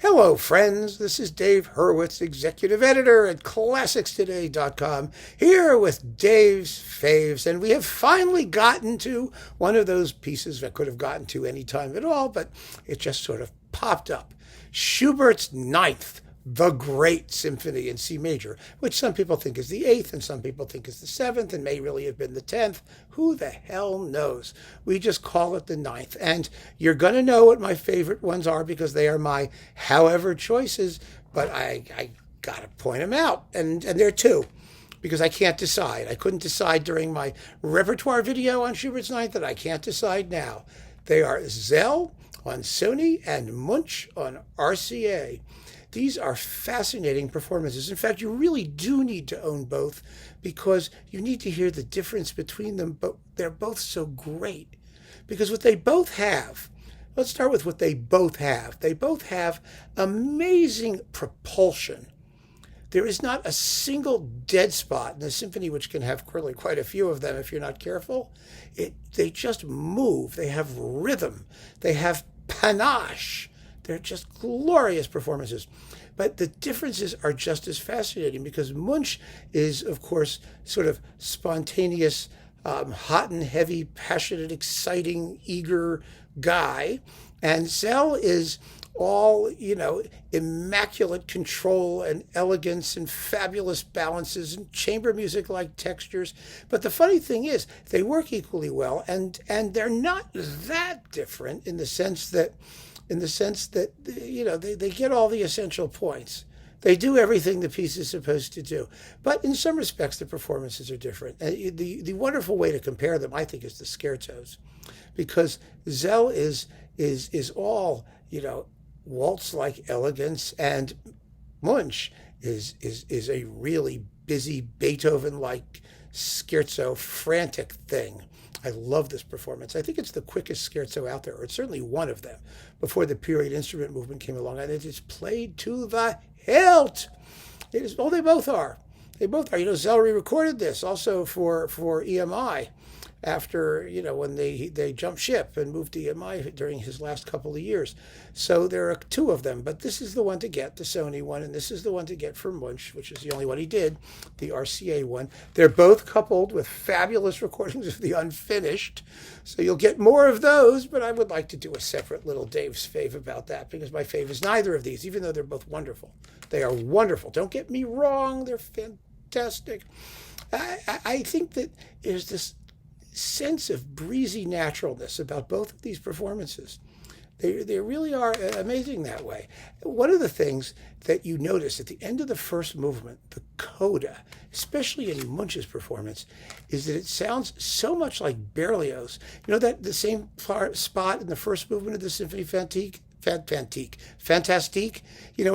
Hello, friends. This is Dave Hurwitz, executive editor at ClassicsToday.com, here with Dave's Faves. And we have finally gotten to one of those pieces I could have gotten to any time at all, but it just sort of popped up. Schubert's Ninth, the Great Symphony in C major, which some people think is the eighth and some people think is the seventh and may really have been the 10th. Who the hell knows? We just call it the ninth. And you're going to know what my favorite ones are because they are my however choices, but I got to point them out. And there are two because I can't decide. I couldn't decide during my repertoire video on Schubert's Ninth, and I can't decide now. They are Szell on Sony and Munch on RCA. These are fascinating performances. In fact, you really do need to own both because you need to hear the difference between them, but they're both so great. Because what they both have, let's start with what they both have. They both have amazing propulsion. There is not a single dead spot in the symphony, which can have really quite a few of them if you're not careful. They just move. They have rhythm. They have panache. They're just glorious performances. But the differences are just as fascinating because Munch is, of course, sort of spontaneous, hot and heavy, passionate, exciting, eager guy. And Szell is all, immaculate control and elegance and fabulous balances and chamber music-like textures. But the funny thing is, they work equally well, and they're not that different in the sense that they get all the essential points. They do everything the piece is supposed to do. But in some respects, the performances are different. And the wonderful way to compare them, I think, is the scherzos. Because Szell is all, waltz-like elegance, and Munch is a really busy Beethoven-like scherzo, frantic thing. I love this performance. I think it's the quickest scherzo out there, or it's certainly one of them, before the period instrument movement came along, and it is played to the hilt. It is. Oh, they both are. They both are. Szell recorded this also for EMI after, when they jumped ship and moved to EMI during his last couple of years. So there are two of them, but this is the one to get, the Sony one, and this is the one to get for Munch, which is the only one he did, the RCA one. They're both coupled with fabulous recordings of the unfinished, so you'll get more of those, but I would like to do a separate little Dave's Fave about that, because my fave is neither of these, even though they're both wonderful. They are wonderful. Don't get me wrong, they're fantastic. I think that there's this sense of breezy naturalness about both of these performances. They really are amazing that way. One of the things that you notice at the end of the first movement, the coda, especially in Munch's performance, is that it sounds so much like Berlioz. That the same spot in the first movement of the Symphony Fantastique, when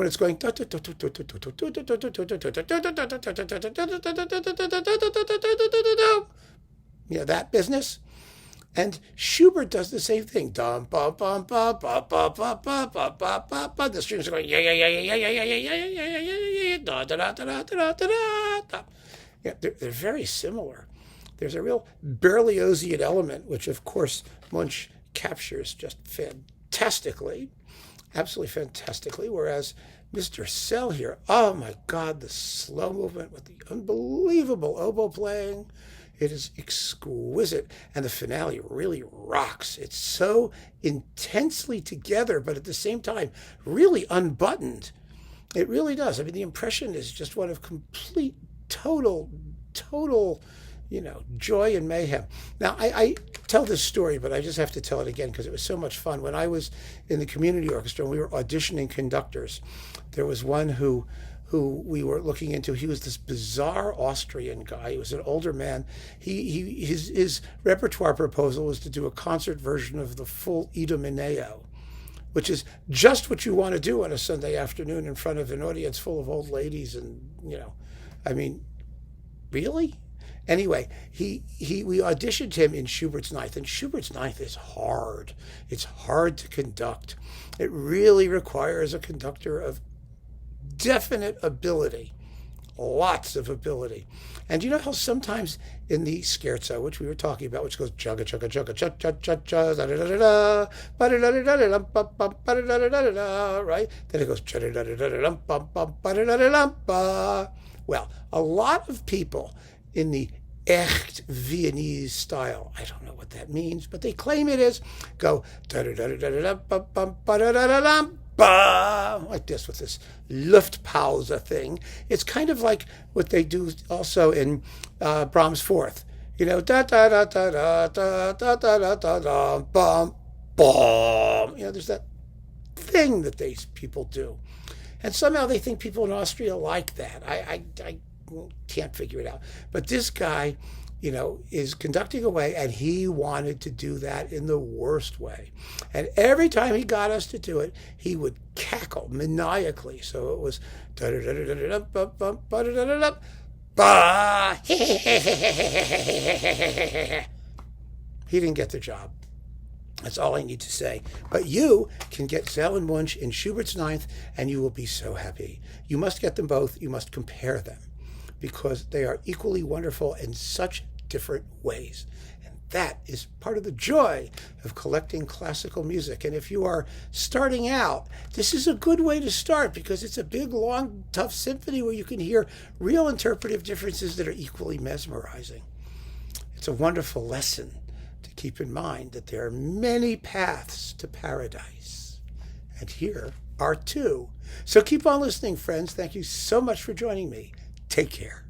it's going, that business. And Schubert does the same thing. Dum bum bum bum bum bum bum bum bum bum bum bum. The strings are going yeah yeah yeah yeah yeah yeah yeah yeah yeah yeah yeah yeah da da da da da da da. Yeah, they're very similar. There's a real Berliozian element, which of course Munch captures just fantastically, absolutely fantastically. Whereas Mr. Szell here, oh my God, the slow movement with the unbelievable oboe playing. It is exquisite, and the finale really rocks. It's so intensely together, but at the same time, really unbuttoned. It really does. I mean, the impression is just one of complete, total, joy and mayhem. Now, I tell this story, but I just have to tell it again because it was so much fun. When I was in the community orchestra and we were auditioning conductors, there was one who we were looking into. He was this bizarre Austrian guy. He was an older man. His repertoire proposal was to do a concert version of the full Idomeneo, which is just what you want to do on a Sunday afternoon in front of an audience full of old ladies. And, really? Anyway, we auditioned him in Schubert's Ninth, and Schubert's Ninth is hard. It's hard to conduct. It really requires a conductor of definite ability, lots of ability. And you know how sometimes in the scherzo, which we were talking about, which goes chugga chugga chugga chug chug chug chug da da da da da da, right? Then it goes da da da da da. Well, a lot of people in the echt Viennese style, I don't know what that means, but they claim it is, go da da da da da da da da, like this with this Luftpause thing. It's kind of like what they do also in Brahms' Fourth. You know, da da da da da da da da da da bum bum. You know, there's that thing that these people do, and somehow they think people in Austria like that. I can't figure it out. But this guy, you know, is conducting away, and he wanted to do that in the worst way. And every time he got us to do it, he would cackle maniacally. So it was he didn't get the job. That's all I need to say. But you can get Szell and Munch in Schubert's Ninth, and you will be so happy. You must get them both. You must compare them, because they are equally wonderful in such different ways. And that is part of the joy of collecting classical music. And if you are starting out, this is a good way to start, because it's a big, long, tough symphony where you can hear real interpretive differences that are equally mesmerizing. It's a wonderful lesson to keep in mind that there are many paths to paradise. And here are two. So keep on listening, friends. Thank you so much for joining me. Take care.